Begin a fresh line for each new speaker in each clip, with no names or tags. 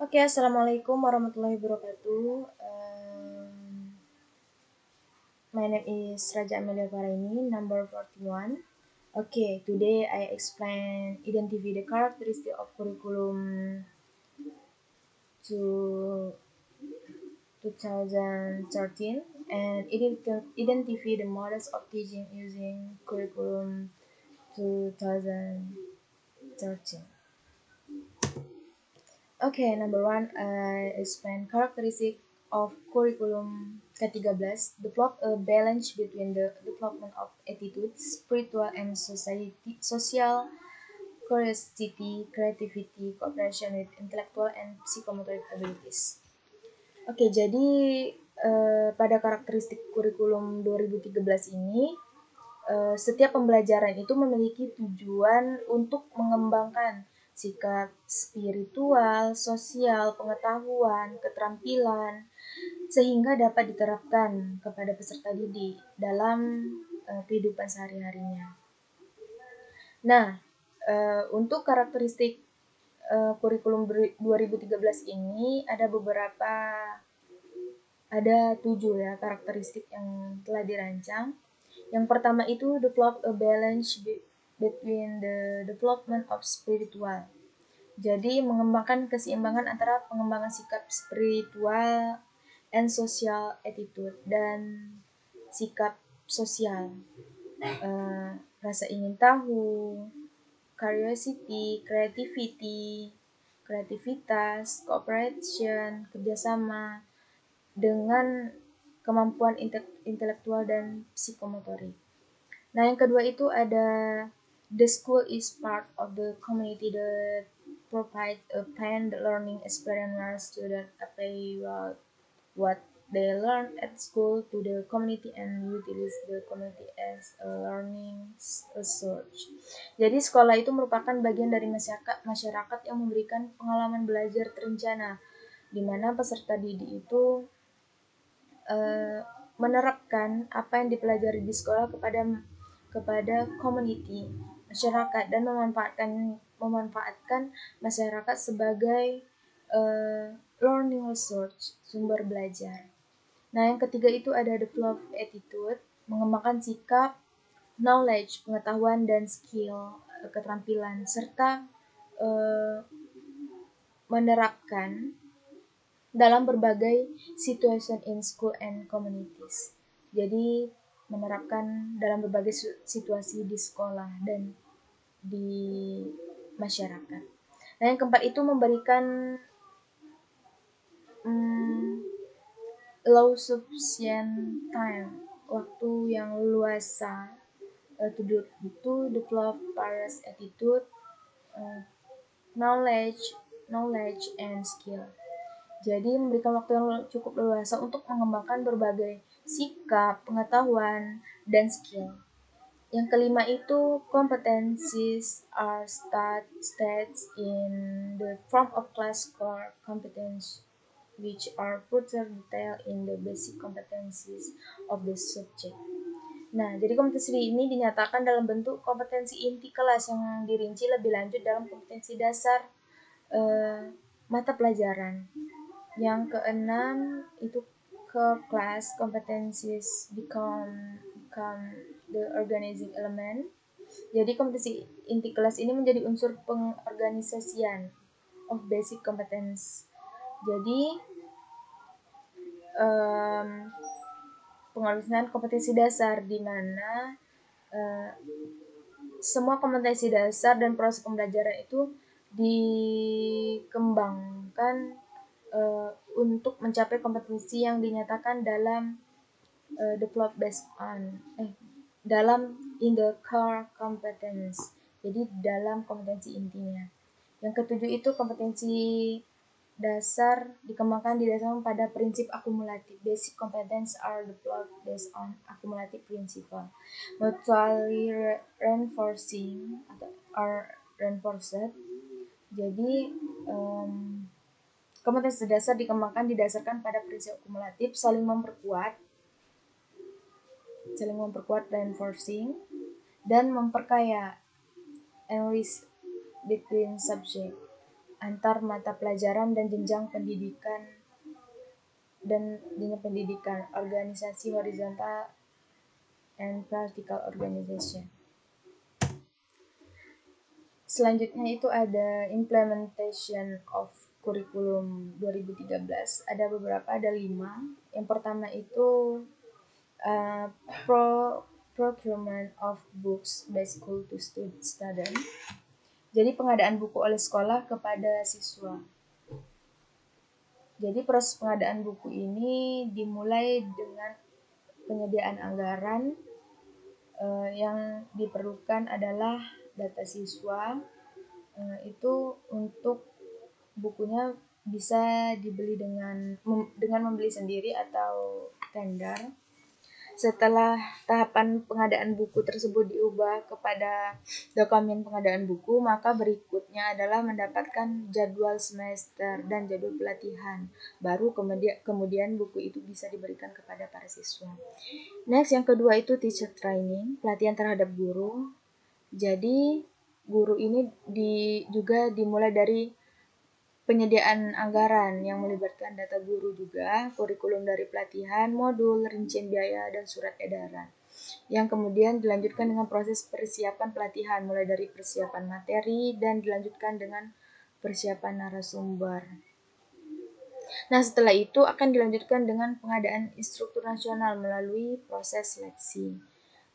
Oke, Assalamualaikum warahmatullahi wabarakatuh. My name is Raja Amelia Paraini, number 41. Okay, today I explain identify the characteristic of curriculum to 2013 and identify the models of teaching using curriculum 2013. Okay, number one, I explain characteristic of curriculum ke-13, develop a balance between the development of attitudes, spiritual and social curiosity, creativity, cooperation with intellectual and psychomotor abilities. Oke, jadi pada karakteristik kurikulum 2013 ini, setiap pembelajaran itu memiliki tujuan untuk mengembangkan sikap spiritual, sosial, pengetahuan, keterampilan, sehingga dapat diterapkan kepada peserta didik dalam kehidupan sehari-harinya. Nah, untuk karakteristik kurikulum 2013 ini ada 7 ya karakteristik yang telah dirancang. Yang pertama itu develop a balance between the development of spiritual. Jadi mengembangkan keseimbangan antara pengembangan sikap spiritual and social attitude dan sikap sosial. Rasa ingin tahu, curiosity, creativity, kreativitas, cooperation, kerjasama dengan kemampuan intelektual dan psikomotorik. Nah, yang kedua itu ada the school is part of the community that provide a planned learning experience where students apply what they learn at school to the community and utilize the community as a learning resource. Jadi sekolah itu merupakan bagian dari masyarakat yang memberikan pengalaman belajar terencana, di mana peserta didik itu menerapkan apa yang dipelajari di sekolah kepada community, masyarakat, dan memanfaatkan masyarakat sebagai learning resource, sumber belajar. Nah, yang ketiga itu ada develop attitude, mengembangkan sikap, knowledge, pengetahuan, dan skill, keterampilan, serta menerapkan dalam berbagai situation in school and communities. Jadi menerapkan dalam berbagai situasi di sekolah dan di masyarakat. Nah, yang keempat itu memberikan low sufficient time, waktu yang luasa to develop various attitude, knowledge and skill. Jadi memberikan waktu yang cukup leluasa untuk mengembangkan berbagai sikap, pengetahuan, dan skill. Yang kelima itu competencies are states in the form of class core competence which are further detailed in the basic competencies of the subject. Nah, jadi kompetensi ini dinyatakan dalam bentuk kompetensi inti kelas yang dirinci lebih lanjut dalam kompetensi dasar mata pelajaran. Yang keenam itu core class competencies become the organizing element. Jadi kompetensi inti kelas ini menjadi unsur pengorganisasian of basic competence. Jadi pengorganisasian kompetensi dasar di mana semua kompetensi dasar dan proses pembelajaran itu dikembangkan untuk mencapai kompetensi yang dinyatakan dalam develop based on dalam in the core competence. Jadi dalam kompetensi intinya. Yang ketujuh itu kompetensi dasar dikembangkan didasarkan pada prinsip akumulatif. Basic competence are developed based on accumulative principle. Mutually reinforcing atau are reinforced. Jadi kompetensi dasar dikembangkan didasarkan pada prinsip akumulatif, saling memperkuat reinforcing, dan memperkaya enrich between subject. antar mata pelajaran dan jenjang pendidikan organisasi horizontal and vertical organization. Selanjutnya itu ada implementation of kurikulum 2013. Ada beberapa, ada 5. Yang pertama itu procurement of books by school to student. Jadi pengadaan buku oleh sekolah kepada siswa. Jadi proses pengadaan buku ini dimulai dengan penyediaan anggaran. Yang diperlukan adalah data siswa, itu untuk bukunya bisa dibeli dengan membeli sendiri atau tender. Setelah tahapan pengadaan buku tersebut diubah kepada dokumen pengadaan buku, maka berikutnya adalah mendapatkan jadwal semester dan jadwal pelatihan. Baru kemudian buku itu bisa diberikan kepada para siswa. Next, yang kedua itu teacher training, pelatihan terhadap guru. Jadi guru ini juga dimulai dari penyediaan anggaran yang melibatkan data guru juga, kurikulum dari pelatihan, modul, rincian biaya, dan surat edaran. Yang kemudian dilanjutkan dengan proses persiapan pelatihan, mulai dari persiapan materi dan dilanjutkan dengan persiapan narasumber. Nah, setelah itu akan dilanjutkan dengan pengadaan instruktur nasional melalui proses seleksi.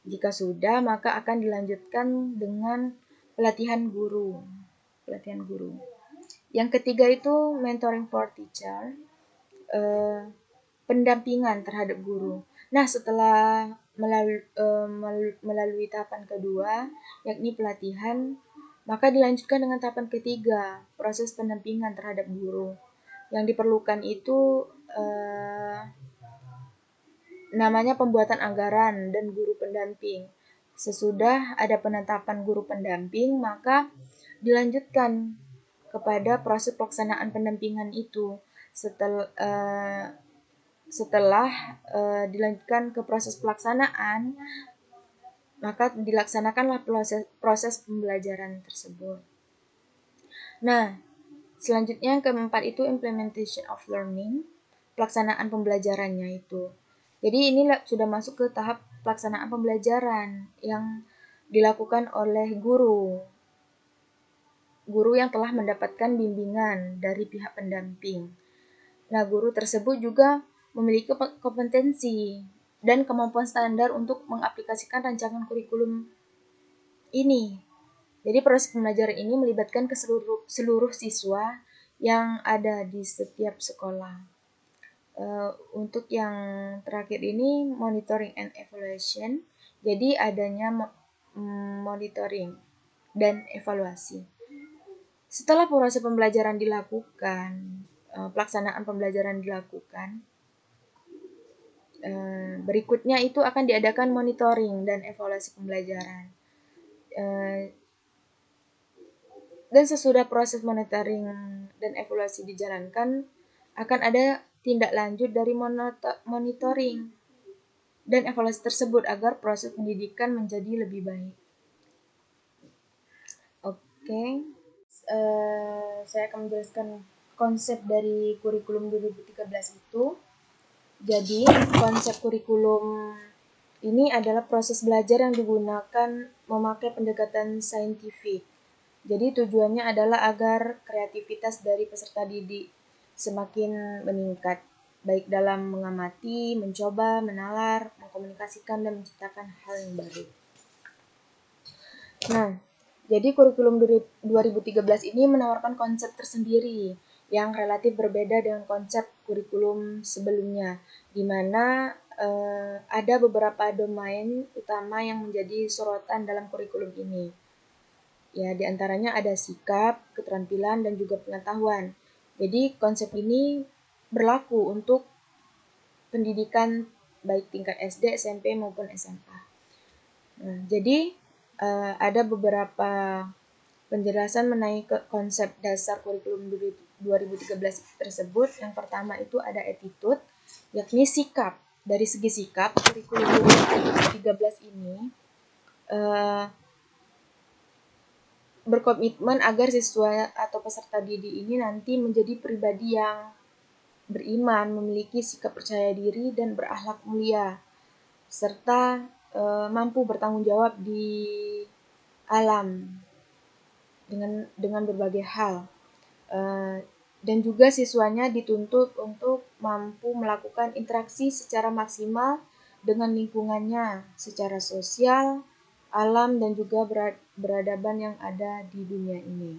Jika sudah, maka akan dilanjutkan dengan pelatihan guru. Yang ketiga itu mentoring for teacher, pendampingan terhadap guru. Nah, setelah melalui tahapan kedua, yakni pelatihan, maka dilanjutkan dengan tahapan ketiga, proses pendampingan terhadap guru. Yang diperlukan itu namanya pembuatan anggaran dan guru pendamping. Sesudah ada penetapan guru pendamping, maka dilanjutkan kepada proses pelaksanaan pendampingan itu. Setelah dilanjutkan ke proses pelaksanaan, maka dilaksanakanlah proses pembelajaran tersebut. Nah, selanjutnya yang keempat itu implementation of learning, pelaksanaan pembelajarannya itu. Jadi ini sudah masuk ke tahap pelaksanaan pembelajaran yang dilakukan oleh guru yang telah mendapatkan bimbingan dari pihak pendamping. Nah, guru tersebut juga memiliki kompetensi dan kemampuan standar untuk mengaplikasikan rancangan kurikulum ini. Jadi proses pembelajaran ini melibatkan ke seluruh siswa yang ada di setiap sekolah. Untuk yang terakhir ini monitoring and evaluation. Jadi adanya monitoring dan evaluasi. Setelah proses pembelajaran dilakukan, pelaksanaan pembelajaran dilakukan, berikutnya itu akan diadakan monitoring dan evaluasi pembelajaran. Dan sesudah proses monitoring dan evaluasi dijalankan, akan ada tindak lanjut dari monitoring dan evaluasi tersebut agar proses pendidikan menjadi lebih baik. Oke. Saya akan menjelaskan konsep dari kurikulum 2013 itu. Jadi, konsep kurikulum ini adalah proses belajar yang digunakan memakai pendekatan saintifik. Jadi, tujuannya adalah agar kreativitas dari peserta didik semakin meningkat, baik dalam mengamati, mencoba, menalar, mengkomunikasikan, dan menciptakan hal yang baru. Nah, jadi kurikulum 2013 ini menawarkan konsep tersendiri yang relatif berbeda dengan konsep kurikulum sebelumnya, di mana ada beberapa domain utama yang menjadi sorotan dalam kurikulum ini. Ya, di antaranya ada sikap, keterampilan, dan juga pengetahuan. Jadi konsep ini berlaku untuk pendidikan baik tingkat SD, SMP, maupun SMA. Nah, jadi ada beberapa penjelasan mengenai konsep dasar kurikulum 2013 tersebut. Yang pertama itu ada attitude, yakni sikap. Dari segi sikap, kurikulum 2013 ini berkomitmen agar siswa atau peserta didik ini nanti menjadi pribadi yang beriman, memiliki sikap percaya diri dan berakhlak mulia, serta mampu bertanggung jawab di alam dengan berbagai hal. Dan juga siswanya dituntut untuk mampu melakukan interaksi secara maksimal dengan lingkungannya secara sosial, alam, dan juga beradaban yang ada di dunia ini.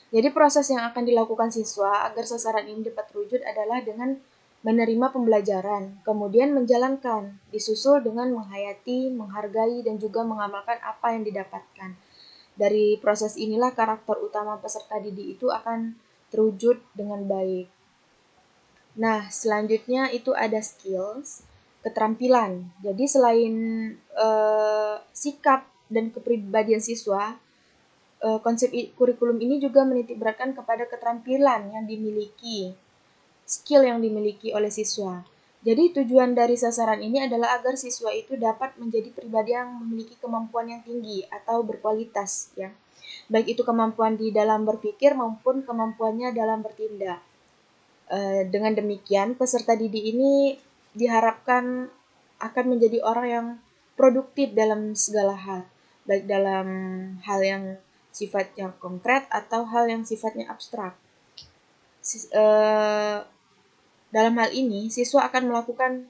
Jadi proses yang akan dilakukan siswa agar sasaran ini dapat terwujud adalah dengan menerima pembelajaran, kemudian menjalankan, disusul dengan menghayati, menghargai, dan juga mengamalkan apa yang didapatkan. Dari proses inilah karakter utama peserta didik itu akan terwujud dengan baik. Nah, selanjutnya itu ada skills, keterampilan. Jadi selain sikap dan kepribadian siswa, konsep kurikulum ini juga menitikberatkan kepada keterampilan yang dimiliki, skill yang dimiliki oleh siswa. Jadi tujuan dari sasaran ini adalah agar siswa itu dapat menjadi pribadi yang memiliki kemampuan yang tinggi atau berkualitas, ya. Baik itu kemampuan di dalam berpikir maupun kemampuannya dalam bertindak. Dengan demikian, peserta didik ini diharapkan akan menjadi orang yang produktif dalam segala hal, baik dalam hal yang sifatnya konkret atau hal yang sifatnya abstrak. Dalam hal ini, siswa akan melakukan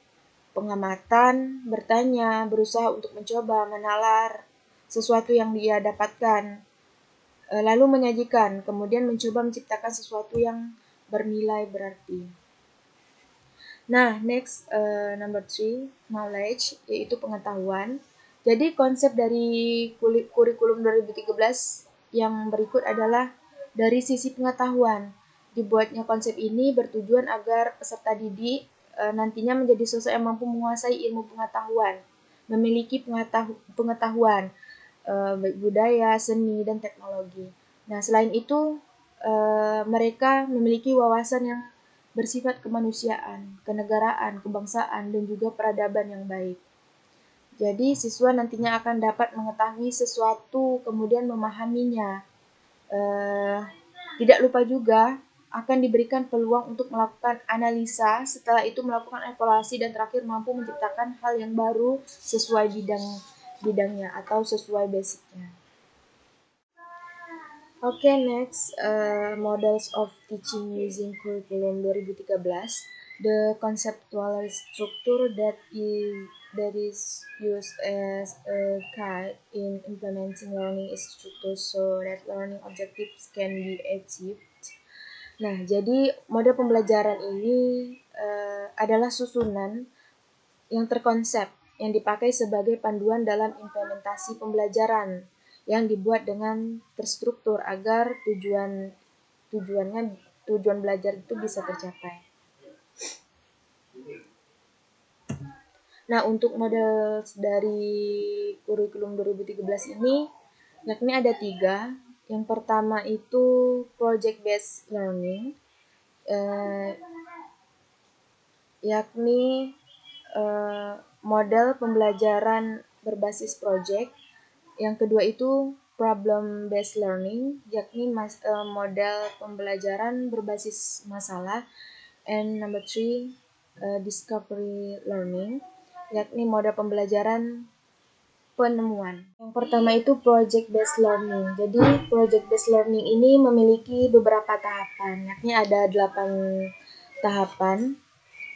pengamatan, bertanya, berusaha untuk mencoba, menalar sesuatu yang dia dapatkan, lalu menyajikan, kemudian mencoba menciptakan sesuatu yang bernilai berarti. Nah, next, number 3, knowledge, yaitu pengetahuan. Jadi konsep dari kurikulum 2013 yang berikut adalah dari sisi pengetahuan. Dibuatnya konsep ini bertujuan agar peserta didik nantinya menjadi sosok yang mampu menguasai ilmu pengetahuan, memiliki pengetahuan baik budaya, seni, dan teknologi. Nah, selain itu mereka memiliki wawasan yang bersifat kemanusiaan, kenegaraan, kebangsaan, dan juga peradaban yang baik. Jadi siswa nantinya akan dapat mengetahui sesuatu, kemudian memahaminya. Tidak lupa juga akan diberikan peluang untuk melakukan analisa, setelah itu melakukan evaluasi, dan terakhir mampu menciptakan hal yang baru sesuai bidangnya atau sesuai basicnya. Okay, next, models of teaching using curriculum 2013. The conceptual structure that is used as a guide in implementing learning structure so that learning objectives can be achieved. Nah, jadi model pembelajaran ini adalah susunan yang terkonsep yang dipakai sebagai panduan dalam implementasi pembelajaran yang dibuat dengan terstruktur agar tujuan belajar itu bisa tercapai. Nah, untuk model dari kurikulum 2013 ini yakni ada 3. Yang pertama itu project based learning, yakni model pembelajaran berbasis project. Yang kedua itu problem based learning, yakni model pembelajaran berbasis masalah. And number 3, discovery learning, yakni model pembelajaran penemuan. Yang pertama itu project based learning. Jadi project based learning ini memiliki beberapa tahapan, yakni ada 8 tahapan.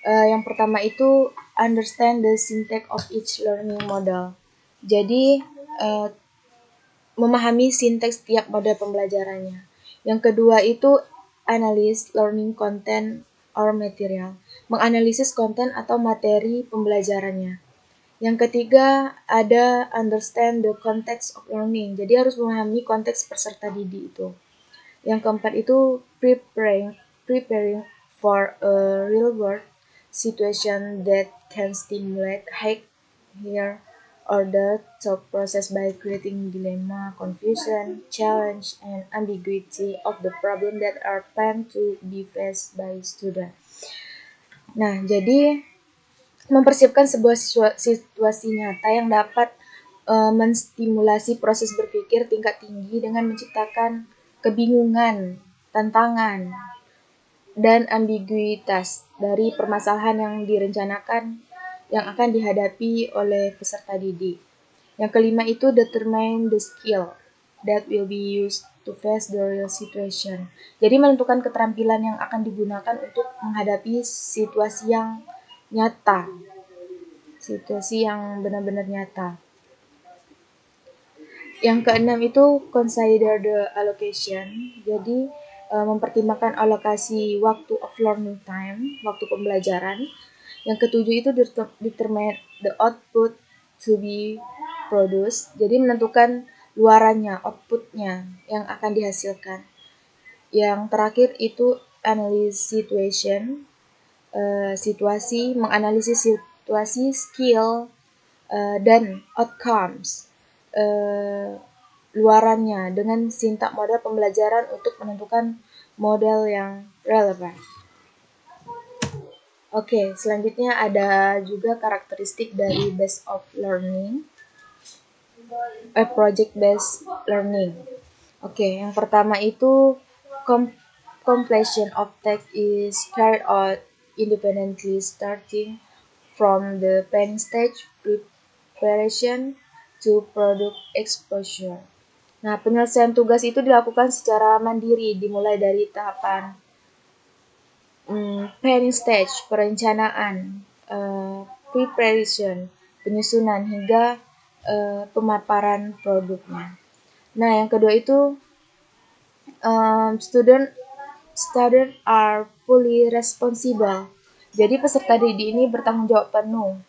Yang pertama itu understand the syntax of each learning model. Jadi memahami sinteks tiap model pembelajarannya. Yang kedua itu analyze learning content or material, menganalisis konten atau materi pembelajarannya. Yang ketiga ada understand the context of learning, jadi harus memahami konteks peserta didik itu. Yang keempat itu preparing for a real world situation that can stimulate higher order thought process by creating dilemma, confusion, challenge, and ambiguity of the problem that are planned to be faced by student. Nah, jadi mempersiapkan sebuah situasi nyata yang dapat menstimulasi proses berpikir tingkat tinggi dengan menciptakan kebingungan, tantangan, dan ambiguitas dari permasalahan yang direncanakan yang akan dihadapi oleh peserta didik. Yang kelima itu determine the skill that will be used to face the real situation. Jadi menentukan keterampilan yang akan digunakan untuk menghadapi situasi yang nyata. Situasi yang benar-benar nyata. Yang keenam itu consider the allocation. Jadi mempertimbangkan alokasi waktu of learning time, waktu pembelajaran. Yang ketujuh itu determine the output to be produced. Jadi menentukan luarannya, outputnya yang akan dihasilkan. Yang terakhir itu analyze situation, situasi, menganalisis situasi, skill, dan outcomes. Luarannya dengan sintak model pembelajaran untuk menentukan model yang relevan. Oke, selanjutnya ada juga karakteristik dari based of learning, project based learning. Oke, yang pertama itu completion of task is carried out independently starting from the planning stage, preparation to product exposure. Nah, penyelesaian tugas itu dilakukan secara mandiri, dimulai dari tahapan planning stage, perencanaan, preparation, penyusunan, hingga pemaparan produknya. Nah, yang kedua itu student are fully responsible. Jadi peserta didik ini bertanggung jawab penuh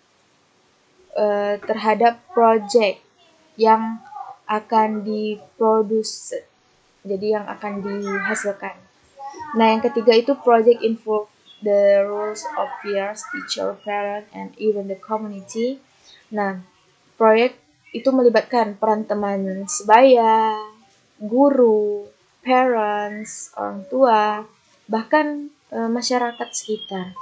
terhadap project yang akan diproduksi, jadi yang akan dihasilkan. Nah, yang ketiga itu project involve the roles of peers, teacher, parent, and even the community. Nah, proyek itu melibatkan peran teman sebaya, guru, parents, orang tua, bahkan masyarakat sekitar.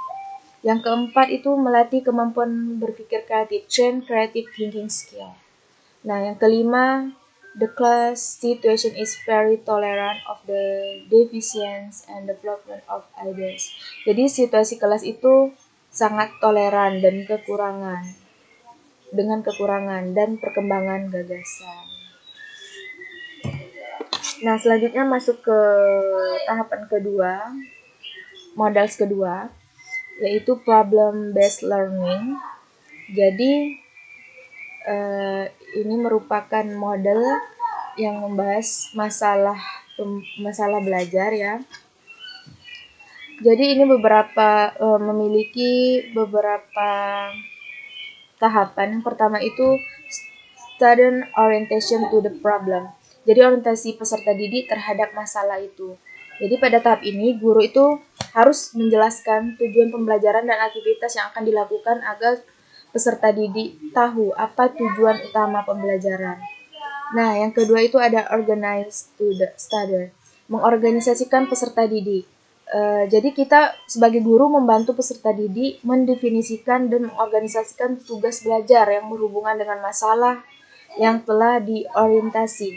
Yang keempat itu melatih kemampuan berpikir kreatif, train creative thinking skill. Nah, yang kelima, the class situation is very tolerant of the deficiencies and development of ideas. Jadi situasi kelas itu sangat toleran dan kekurangan dan perkembangan gagasan. Nah, selanjutnya masuk ke tahapan kedua, modals kedua, yaitu problem based learning. Jadi ini merupakan model yang membahas masalah belajar ya. Jadi ini memiliki beberapa tahapan. Yang pertama itu student orientation to the problem. Jadi orientasi peserta didik terhadap masalah itu. Jadi pada tahap ini guru itu harus menjelaskan tujuan pembelajaran dan aktivitas yang akan dilakukan agar peserta didik tahu apa tujuan utama pembelajaran. Nah, yang kedua itu ada organize to the study, mengorganisasikan peserta didik. Jadi kita sebagai guru membantu peserta didik mendefinisikan dan mengorganisasikan tugas belajar yang berhubungan dengan masalah yang telah diorientasi.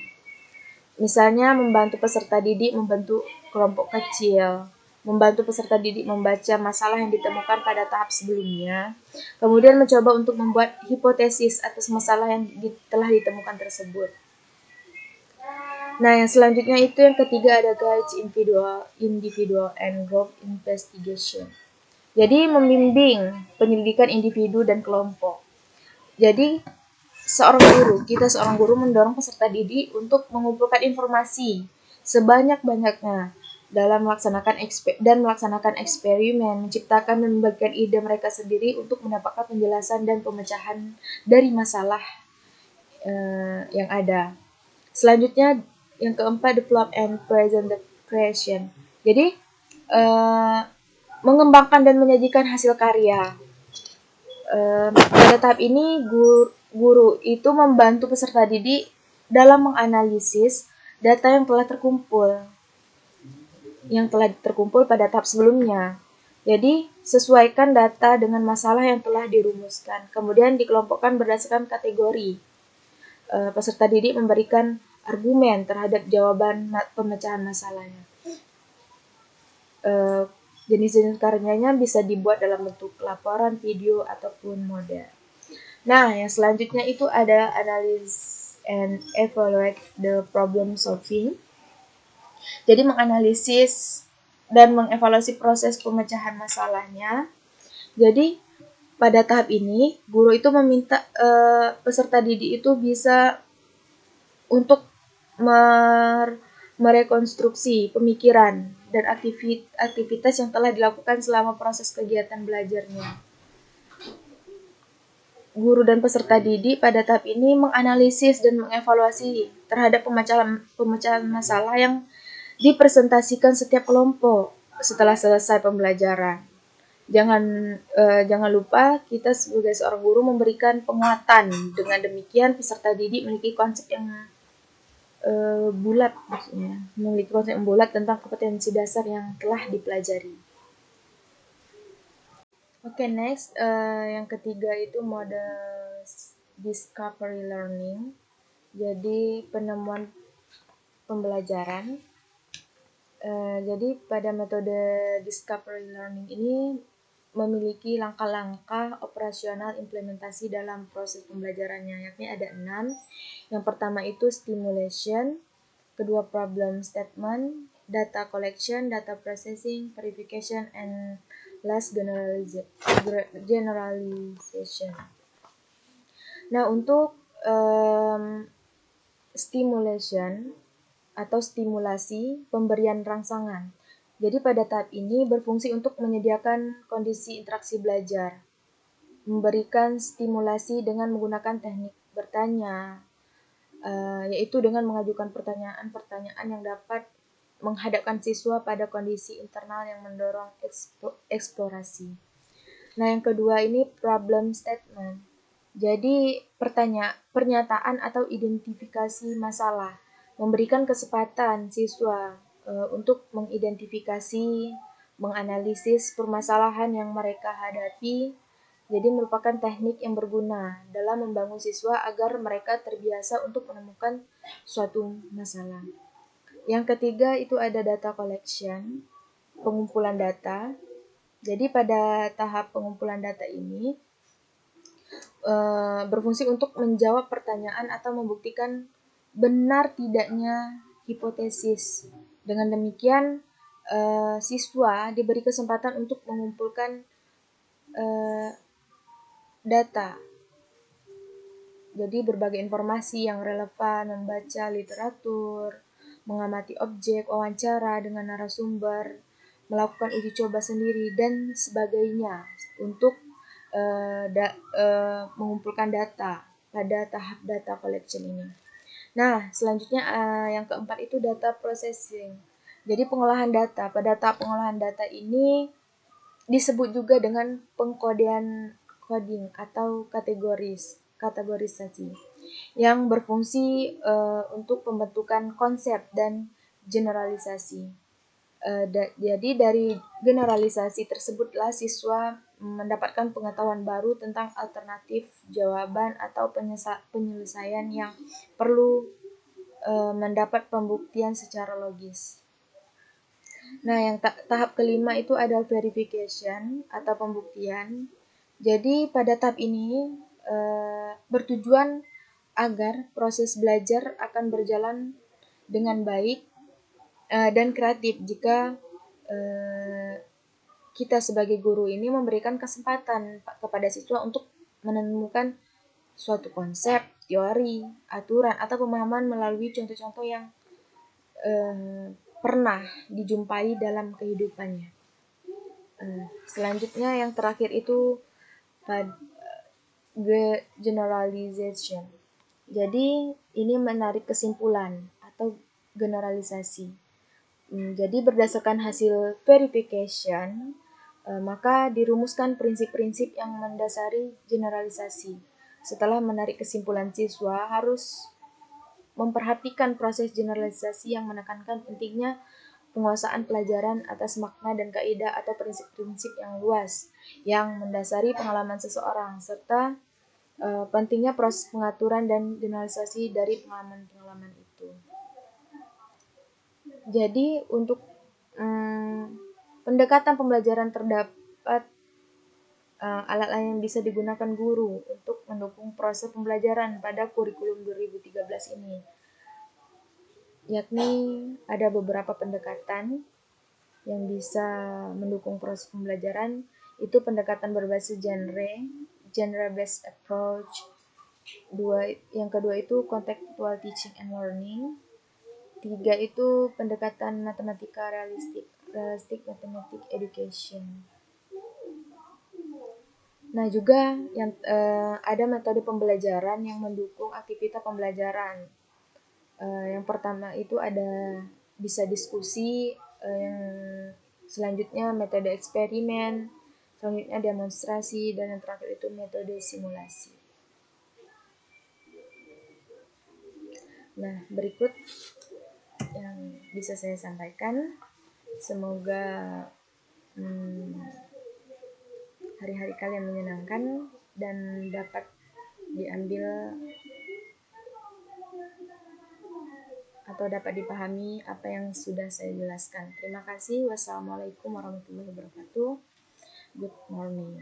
Misalnya membantu peserta didik membentuk kelompok kecil, membantu peserta didik membaca masalah yang ditemukan pada tahap sebelumnya, kemudian mencoba untuk membuat hipotesis atas masalah yang telah ditemukan tersebut. Nah, yang selanjutnya itu yang ketiga ada guide individual and group investigation. Jadi membimbing penyelidikan individu dan kelompok. Jadi kita seorang guru mendorong peserta didik untuk mengumpulkan informasi sebanyak-banyaknya dalam melaksanakan eksperimen, menciptakan dan membagikan ide mereka sendiri untuk mendapatkan penjelasan dan pemecahan dari masalah yang ada. Selanjutnya yang keempat, develop and present the creation. Jadi mengembangkan dan menyajikan hasil karya. Pada tahap ini guru itu membantu peserta didik dalam menganalisis data yang telah terkumpul pada tahap sebelumnya. Jadi, sesuaikan data dengan masalah yang telah dirumuskan. Kemudian dikelompokkan berdasarkan kategori. peserta didik memberikan argumen terhadap jawaban pemecahan masalahnya. Jenis-jenis karyanya bisa dibuat dalam bentuk laporan, video, ataupun model. Nah, yang selanjutnya itu ada analysis and evaluate the problem solving. Jadi menganalisis dan mengevaluasi proses pemecahan masalahnya. Jadi pada tahap ini guru itu meminta peserta didik itu bisa untuk merekonstruksi pemikiran dan aktivitas yang telah dilakukan selama proses kegiatan belajarnya. Guru dan peserta didik pada tahap ini menganalisis dan mengevaluasi terhadap pemecahan masalah yang dipresentasikan setiap kelompok setelah selesai pembelajaran. Jangan lupa kita sebagai seorang guru memberikan penguatan. Dengan demikian peserta didik memiliki konsep yang bulat, maksudnya memiliki konsep yang bulat tentang kompetensi dasar yang telah dipelajari. Oke, next yang ketiga itu mode discovery learning. Jadi penemuan pembelajaran. Jadi pada metode discovery learning ini memiliki langkah-langkah operasional implementasi dalam proses pembelajarannya, yakni ada 6. Yang pertama itu stimulation, kedua problem statement, data collection, data processing, verification, and last generalization. Nah, untuk stimulation atau stimulasi pemberian rangsangan. Jadi pada tahap ini berfungsi untuk menyediakan kondisi interaksi belajar, memberikan stimulasi dengan menggunakan teknik bertanya, yaitu dengan mengajukan pertanyaan-pertanyaan yang dapat menghadapkan siswa pada kondisi internal yang mendorong eksplorasi. Nah, yang kedua ini problem statement. Jadi pernyataan atau identifikasi masalah, memberikan kesempatan siswa untuk mengidentifikasi, menganalisis permasalahan yang mereka hadapi. Jadi merupakan teknik yang berguna dalam membangun siswa agar mereka terbiasa untuk menemukan suatu masalah. Yang ketiga itu ada data collection, pengumpulan data. Jadi pada tahap pengumpulan data ini berfungsi untuk menjawab pertanyaan atau membuktikan benar tidaknya hipotesis. Dengan demikian, siswa diberi kesempatan untuk mengumpulkan data. Jadi berbagai informasi yang relevan, membaca literatur, mengamati objek, wawancara dengan narasumber, melakukan uji coba sendiri, dan sebagainya untuk mengumpulkan data pada tahap data collection ini. Nah, selanjutnya yang keempat itu data processing. Jadi pengolahan data. Pada tahap pengolahan data ini disebut juga dengan pengkodean coding atau kategorisasi yang berfungsi untuk pembentukan konsep dan generalisasi. Jadi dari generalisasi tersebutlah siswa mendapatkan pengetahuan baru tentang alternatif jawaban atau penyelesaian yang perlu mendapat pembuktian secara logis. Nah, yang tahap kelima itu ada verification atau pembuktian. Jadi pada tahap ini bertujuan agar proses belajar akan berjalan dengan baik dan kreatif jika kita sebagai guru ini memberikan kesempatan kepada siswa untuk menemukan suatu konsep, teori, aturan, atau pemahaman melalui contoh-contoh yang pernah dijumpai dalam kehidupannya. Selanjutnya yang terakhir itu generalization. Jadi ini menarik kesimpulan atau generalisasi. Jadi berdasarkan hasil verification, maka dirumuskan prinsip-prinsip yang mendasari generalisasi. Setelah menarik kesimpulan, siswa harus memperhatikan proses generalisasi yang menekankan pentingnya penguasaan pelajaran atas makna dan kaidah atau prinsip-prinsip yang luas yang mendasari pengalaman seseorang serta pentingnya proses pengaturan dan generalisasi dari pengalaman-pengalaman itu. Jadi untuk pendekatan pembelajaran terdapat alat lain yang bisa digunakan guru untuk mendukung proses pembelajaran pada kurikulum 2013 ini, yakni ada beberapa pendekatan yang bisa mendukung proses pembelajaran. Itu pendekatan berbasis genre-based approach. Yang kedua itu contextual teaching and learning. 3 itu pendekatan matematika realistic mathematic education. Nah, juga yang ada metode pembelajaran yang mendukung aktivitas pembelajaran. Yang pertama itu ada bisa diskusi, yang selanjutnya metode eksperimen, selanjutnya demonstrasi, dan yang terakhir itu metode simulasi. Nah, berikut yang bisa saya sampaikan. Semoga hari-hari kalian menyenangkan dan dapat diambil atau dapat dipahami apa yang sudah saya jelaskan. Terima kasih. Wassalamualaikum warahmatullahi wabarakatuh. Good morning.